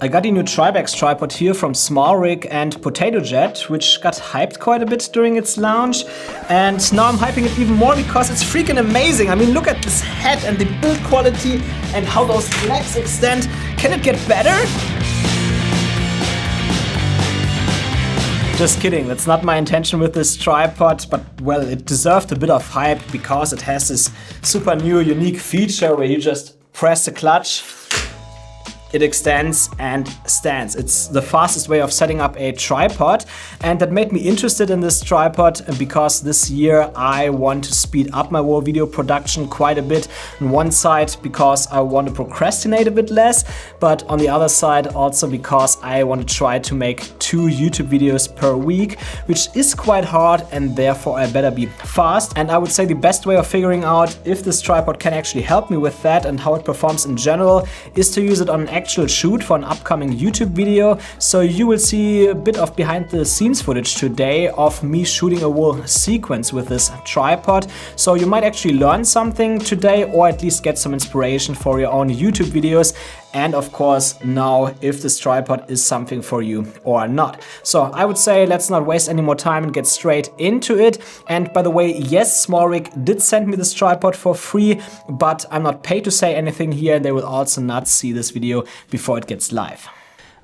I got a new TRIBEX tripod here from SmallRig and Potato Jet, which got hyped quite a bit during its launch. And now I'm hyping it even more because it's freaking amazing. I mean, look at this head and the build quality and how those legs extend. Can it get better? Just kidding, that's not my intention with this tripod, but well, it deserved a bit of hype because it has this super new unique feature where you just press the clutch, it extends and stands. It's the fastest way of setting up a tripod, and that made me interested in this tripod because this year I want to speed up my whole video production quite a bit. On one side because I want to procrastinate a bit less, but on the other side also because I want to try to make 2 YouTube videos per week, which is quite hard, and therefore I better be fast. And I would say the best way of figuring out if this tripod can actually help me with that and how it performs in general is to use it on an actual shoot for an upcoming YouTube video. So you will see a bit of behind the scenes footage today of me shooting a whole sequence with this tripod. So you might actually learn something today, or at least get some inspiration for your own YouTube videos. And of course, now if this tripod is something for you or not. So I would say let's not waste any more time and get straight into it. And by the way, yes, SmallRig did send me this tripod for free, but I'm not paid to say anything here. They will also not see this video before it gets live.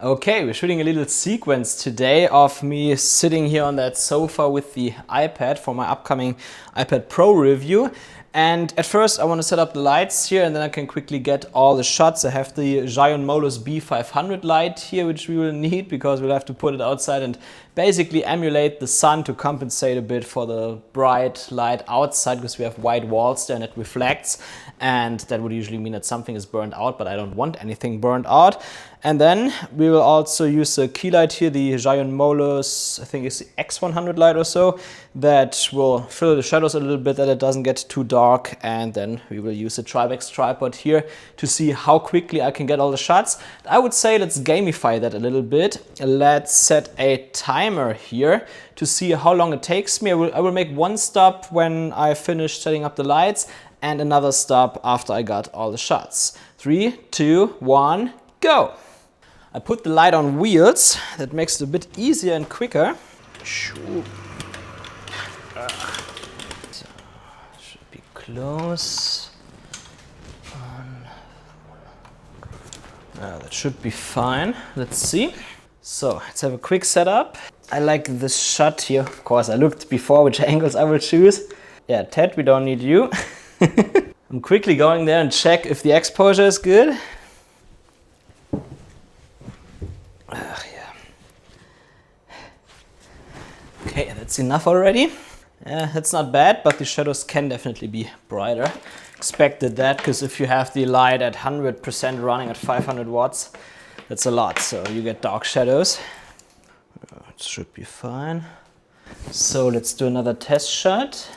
Okay, we're shooting a little sequence today of me sitting here on that sofa with the iPad for my upcoming iPad Pro review. And at first I want to set up the lights here, and then I can quickly get all the shots. I have the Giant Molus B500 light here, which we will need because we'll have to put it outside and basically emulate the sun to compensate a bit for the bright light outside, because we have white walls there and it reflects, and that would usually mean that something is burned out, but I don't want anything burned out. And then we will also use the key light here, the Giant Molus, I think it's the X100 light or so, that will fill the shadows a little bit, that it doesn't get too dark. And then we will use the TRIBEX tripod here to see how quickly I can get all the shots. I would say let's gamify that a little bit. Let's set a timer here to see how long it takes me. I will make one stop when I finish setting up the lights and another stop after I got all the shots. 3, 2, 1, go! I put the light on wheels. That makes it a bit easier and quicker. So, should be close. That should be fine. Let's see. So let's have a quick setup. I like this shot here. Of course, I looked before which angles I will choose. Yeah, Ted, we don't need you. I'm quickly going there and check if the exposure is good. Yeah. Okay, that's enough already. Yeah, that's not bad, but the shadows can definitely be brighter. Expected that, because if you have the light at 100% running at 500 watts, that's a lot, so you get dark shadows. It should be fine. So let's do another test shot.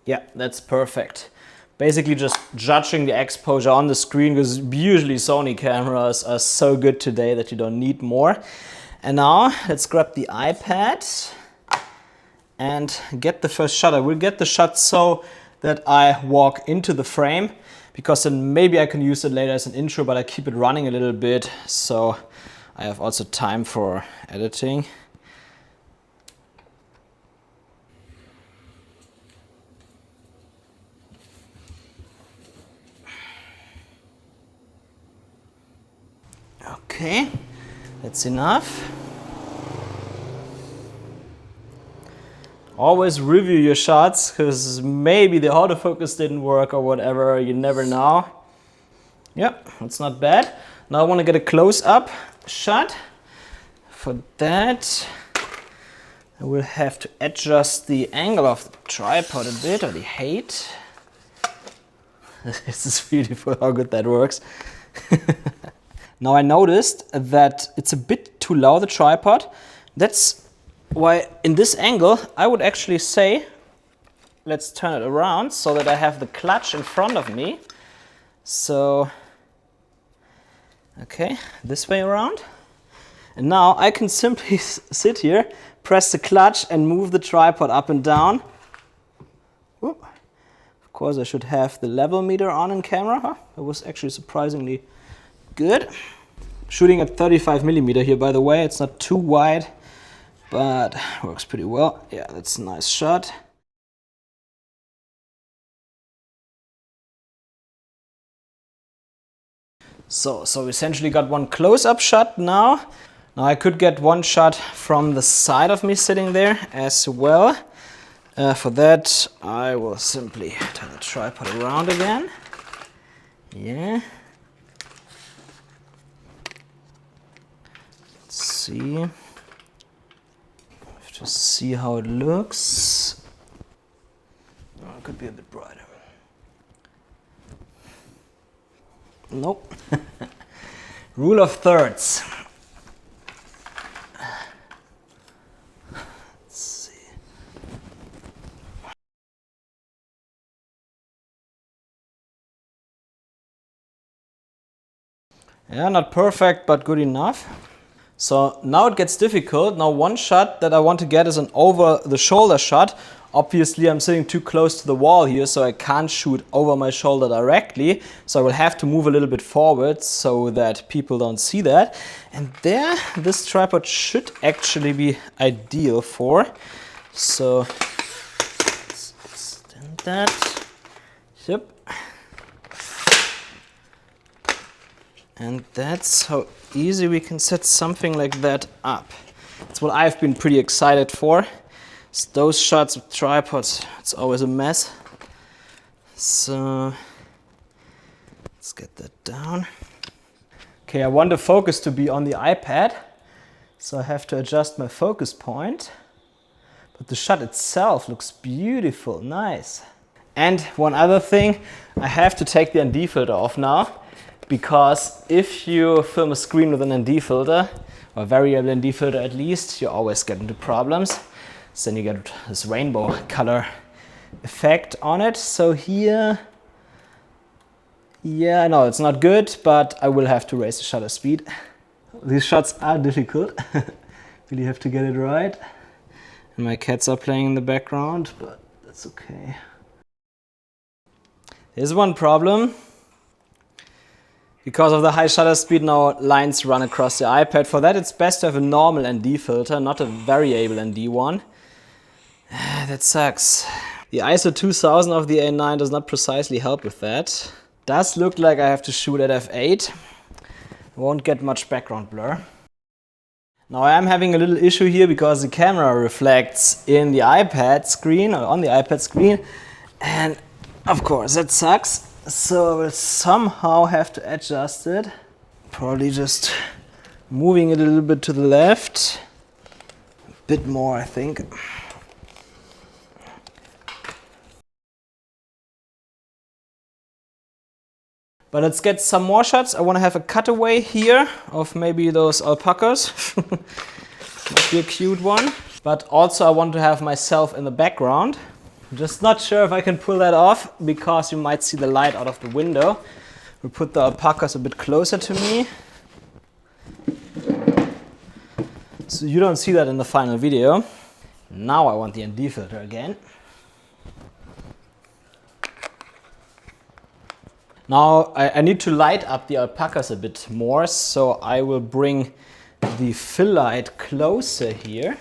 Yeah, that's perfect. Basically just judging the exposure on the screen, because usually Sony cameras are so good today that you don't need more. And now let's grab the iPad and get the first shot. I will get the shot so that I walk into the frame, because then maybe I can use it later as an intro, but I keep it running a little bit so I have also time for editing. Okay, that's enough. Always review your shots, because maybe the autofocus didn't work or whatever, you never know. Yep, that's not bad. Now I want to get a close-up shot. For that, I will have to adjust the angle of the tripod a bit, or the height. This is beautiful how good that works. Now I noticed that it's a bit too low, the tripod. That's why in this angle I would actually say, let's turn it around so that I have the clutch in front of me. So, okay, this way around. And now I can simply sit here, press the clutch and move the tripod up and down. Whoop. course, I should have the level meter on in camera. Huh? It was actually surprisingly good. Shooting at 35mm here, by the way. It's not too wide, but works pretty well. Yeah, that's a nice shot. So essentially got one close-up shot now. Now I could get one shot from the side of me sitting there as well. For that, I will simply turn the tripod around again. Yeah. Let's see. Have to see how it looks. Oh, it could be a bit brighter. Nope. Rule of thirds. Let's see. Yeah, not perfect, but good enough. So now it gets difficult. Now one shot that I want to get is an over the shoulder shot. Obviously I'm sitting too close to the wall here, so I can't shoot over my shoulder directly. So I will have to move a little bit forward so that people don't see that. And there, this tripod should actually be ideal for. So let's extend that. Yep. And that's how easy we can set something like that up. That's what I've been pretty excited for. It's those shots with tripods, it's always a mess. So let's get that down. Okay, I want the focus to be on the iPad, so I have to adjust my focus point. But the shot itself looks beautiful, nice. And one other thing, I have to take the ND filter off now. Because if you film a screen with an ND filter, or a variable ND filter at least, you always get into problems. So then you get this rainbow color effect on it. So here, yeah, no, it's not good, but I will have to raise the shutter speed. These shots are difficult. Really have to get it right. And my cats are playing in the background, but that's okay. There's one problem. Because of the high shutter speed, now lines run across the iPad. For that, it's best to have a normal ND filter, not a variable ND one. That sucks. The ISO 2000 of the A9 does not precisely help with that. Does look like I have to shoot at f8. Won't get much background blur. Now I am having a little issue here because the camera reflects in the iPad screen, or on the iPad screen. And of course, that sucks. So I will somehow have to adjust it. Probably just moving it a little bit to the left. A bit more, I think. But let's get some more shots. I want to have a cutaway here of maybe those alpacas. Might be a cute one. But also I want to have myself in the background. I'm just not sure if I can pull that off because you might see the light out of the window. We'll put the alpacas a bit closer to me. So you don't see that in the final video. Now I want the ND filter again. Now I need to light up the alpacas a bit more, so I will bring the fill light closer here.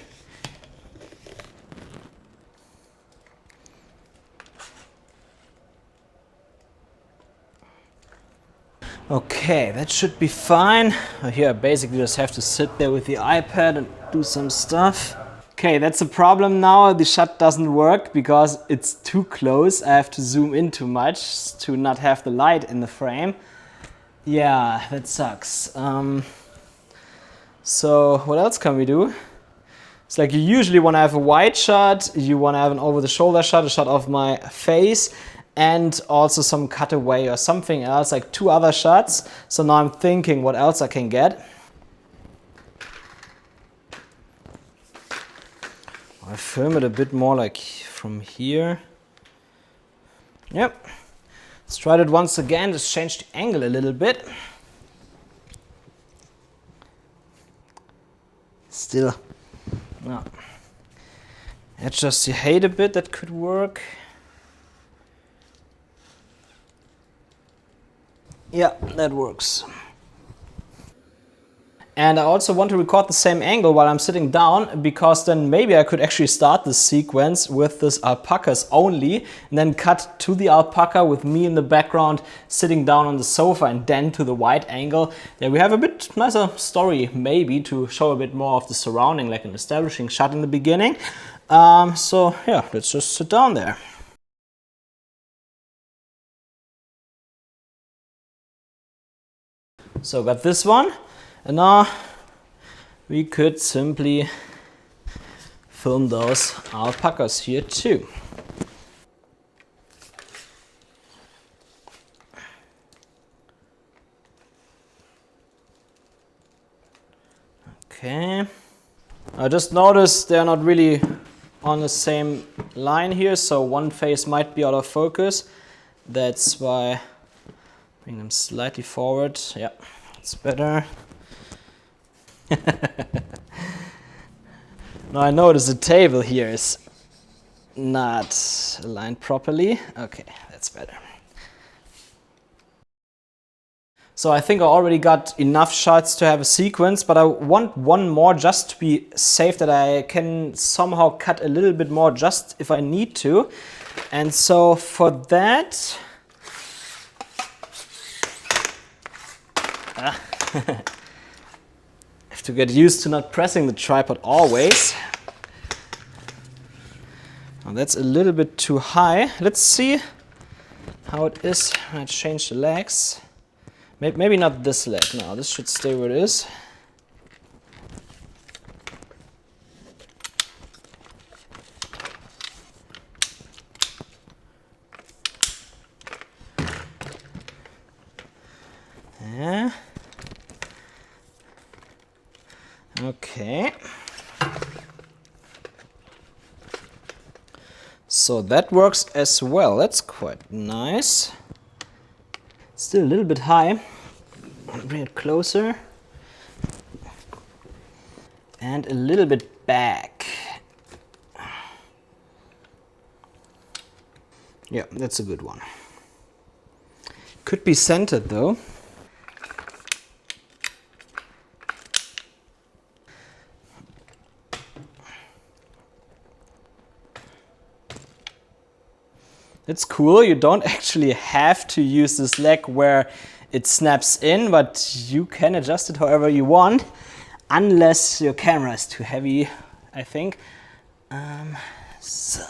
Okay, that should be fine. Here I basically just have to sit there with the iPad and do some stuff. Okay, that's a problem now. The shot doesn't work because it's too close. I have to zoom in too much to not have the light in the frame. Yeah, that sucks. So what else can we do? It's like you usually want to have a wide shot, you want to have an over-the-shoulder shot, a shot of my face, and also some cutaway or something else, like 2 other shots. So now I'm thinking what else I can get. I film it a bit more like from here. Yep. Let's try it once again, just change the angle a little bit. Still, no. Adjust the height a bit, that could work. Yeah, that works. And I also want to record the same angle while I'm sitting down, because then maybe I could actually start this sequence with this alpacas only and then cut to the alpaca with me in the background sitting down on the sofa, and then to the wide angle. There we have a bit nicer story, maybe, to show a bit more of the surrounding, like an establishing shot in the beginning. So yeah, let's just sit down there. So got this one. And now we could simply film those alpacas here too. Okay. I just noticed they're not really on the same line here, so one face might be out of focus. That's why bring them slightly forward. Yeah, it's better. Now I notice the table here is not aligned properly. Okay, that's better. So I think I already got enough shots to have a sequence, but I want one more just to be safe, that I can somehow cut a little bit more just if I need to. And so for that, to get used to not pressing the tripod always. Now that's a little bit too high. Let's see how it is when I change the legs. Maybe not this leg. No, this should stay where it is. Yeah. Okay. So that works as well. That's quite nice. Still a little bit high. Bring it closer. And a little bit back. Yeah, that's a good one. Could be centered though. It's cool, you don't actually have to use this leg where it snaps in, but you can adjust it however you want, unless your camera is too heavy, I think. So.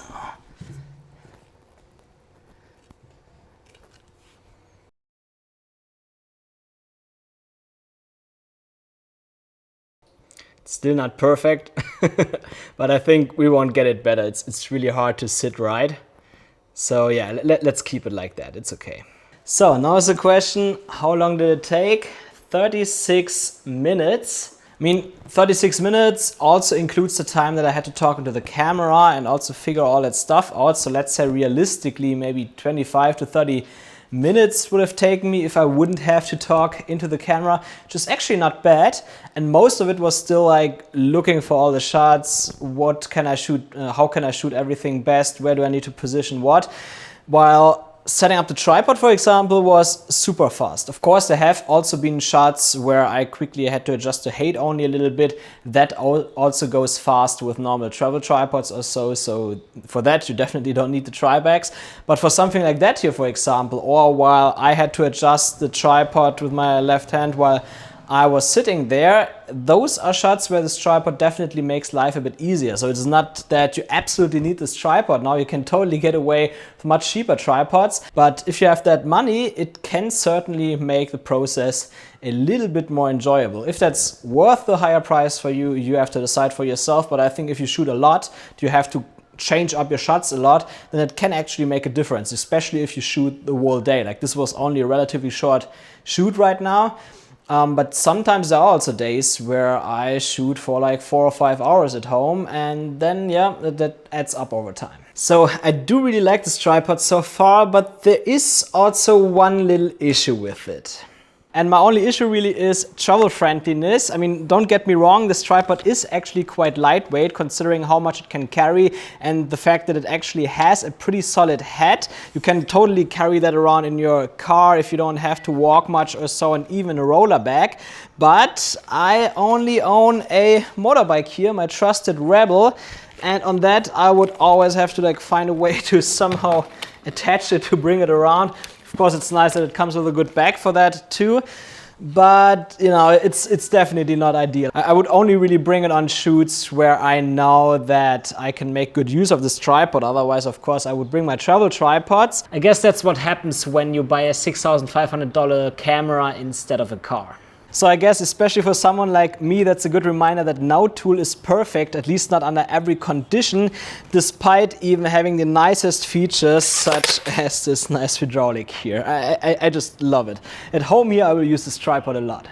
It's still not perfect, but I think we won't get it better. It's really hard to sit right. So yeah, let's keep it like that. It's okay. So now is the question, how long did it take? 36 minutes. I mean, 36 minutes also includes the time that I had to talk into the camera and also figure all that stuff out. So let's say realistically, maybe 25 to 30 minutes would have taken me if I wouldn't have to talk into the camera, which is actually not bad. And most of it was still like looking for all the shots. What can I shoot? How can I shoot everything best? Where do I need to position what? While setting up the tripod, for example, was super fast. Of course, there have also been shots where I quickly had to adjust the height only a little bit. That also goes fast with normal travel tripods or so. So for that, you definitely don't need the TRIBEX. But for something like that here, for example, or while I had to adjust the tripod with my left hand while I was sitting there, those are shots where this tripod definitely makes life a bit easier. So it's not that you absolutely need this tripod. Now you can totally get away with much cheaper tripods. But if you have that money, it can certainly make the process a little bit more enjoyable. If that's worth the higher price for you, you have to decide for yourself. But I think if you shoot a lot, you have to change up your shots a lot, then it can actually make a difference, especially if you shoot the whole day. Like this was only a relatively short shoot right now. But sometimes there are also days where I shoot for like 4 or 5 hours at home, and then yeah, that adds up over time. So I do really like this tripod so far, but there is also one little issue with it. And my only issue really is travel friendliness. I mean, don't get me wrong, this tripod is actually quite lightweight considering how much it can carry and the fact that it actually has a pretty solid head. You can totally carry that around in your car if you don't have to walk much or so, and even a roller bag. But I only own a motorbike here, my trusted Rebel, and on that I would always have to like find a way to somehow attach it to bring it around. Of course, it's nice that it comes with a good bag for that too, but you know, it's definitely not ideal. I would only really bring it on shoots where I know that I can make good use of this tripod. Otherwise, of course, I would bring my travel tripods. I guess that's what happens when you buy a $6,500 camera instead of a car. So I guess especially for someone like me, that's a good reminder that no tool is perfect, at least not under every condition, despite even having the nicest features such as this nice hydraulic here. I just love it. At home here I will use this tripod a lot.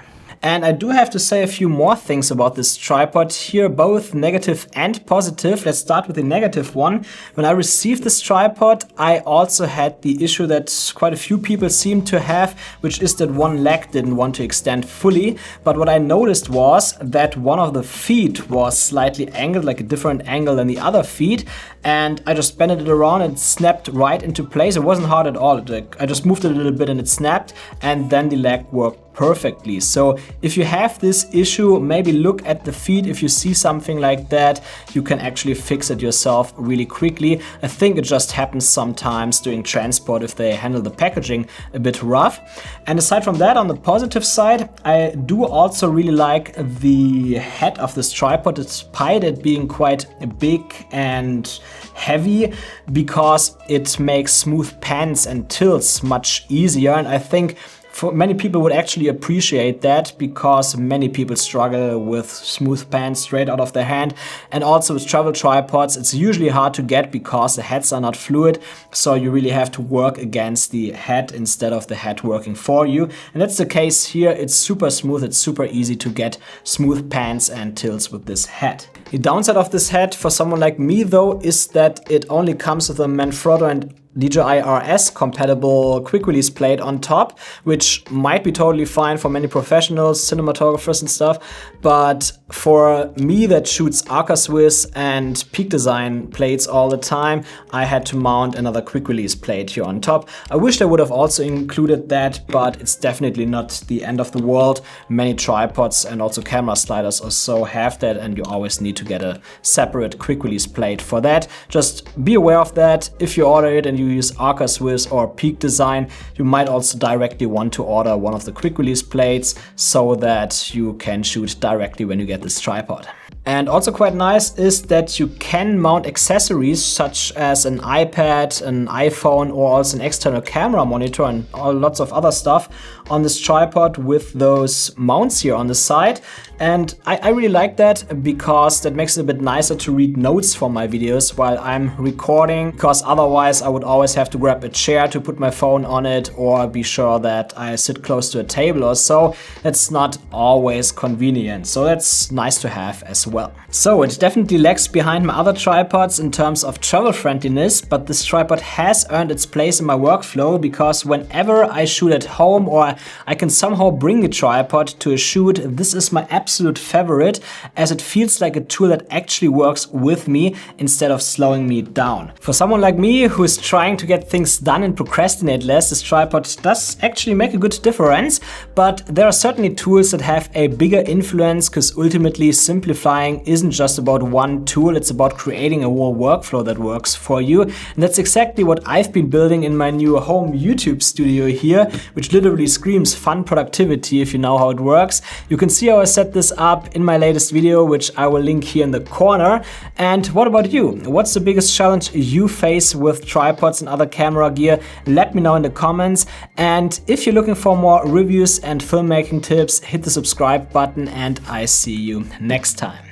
And I do have to say a few more things about this tripod here, both negative and positive. Let's start with the negative one. When I received this tripod, I also had the issue that quite a few people seem to have, which is that one leg didn't want to extend fully. But what I noticed was that one of the feet was slightly angled, like a different angle than the other feet. And I just bent it around and it snapped right into place. It wasn't hard at all. I just moved it a little bit and it snapped, and then the leg worked perfectly. So if you have this issue, maybe look at the feet. If you see something like that, you can actually fix it yourself really quickly. I think it just happens sometimes during transport if they handle the packaging a bit rough. And aside from that, on the positive side, I do also really like the head of this tripod, despite it being quite big and heavy, because it makes smooth pans and tilts much easier. And I think for many people would actually appreciate that, because many people struggle with smooth pans straight out of their hand. And also with travel tripods, it's usually hard to get because the heads are not fluid. So you really have to work against the head instead of the head working for you. And that's the case here. It's super smooth. It's super easy to get smooth pans and tilts with this head. The downside of this head for someone like me though is that it only comes with a Manfrotto and DJI RS compatible quick release plate on top, which might be totally fine for many professionals, cinematographers and stuff. But for me that shoots Arca Swiss and Peak Design plates all the time, I had to mount another quick release plate here on top. I wish I would have also included that, but it's definitely not the end of the world. Many tripods and also camera sliders also have that, and you always need to get a separate quick release plate for that. Just be aware of that. If you order it and you use Arca Swiss or Peak Design, you might also directly want to order one of the quick release plates so that you can shoot directly when you get this tripod. And also quite nice is that you can mount accessories such as an iPad, an iPhone, or also an external camera monitor and lots of other stuff on this tripod with those mounts here on the side. And I really like that because that makes it a bit nicer to read notes for my videos while I'm recording, because otherwise I would always have to grab a chair to put my phone on it or be sure that I sit close to a table or so. That's not always convenient, so that's nice to have as well. So it definitely lags behind my other tripods in terms of travel friendliness, but this tripod has earned its place in my workflow, because whenever I shoot at home or I can somehow bring the tripod to a shoot, this is my absolute favorite, as it feels like a tool that actually works with me instead of slowing me down. For someone like me who is trying to get things done and procrastinate less, this tripod does actually make a good difference, but there are certainly tools that have a bigger influence, because ultimately simplifying isn't just about one tool, it's about creating a whole workflow that works for you. And that's exactly what I've been building in my new home YouTube studio here, which literally screams fun productivity if you know how it works. You can see how I set this up in my latest video, which I will link here in the corner. And what about you? What's the biggest challenge you face with tripods and other camera gear? Let me know in the comments. And if you're looking for more reviews and filmmaking tips, hit the subscribe button, and I see you next time.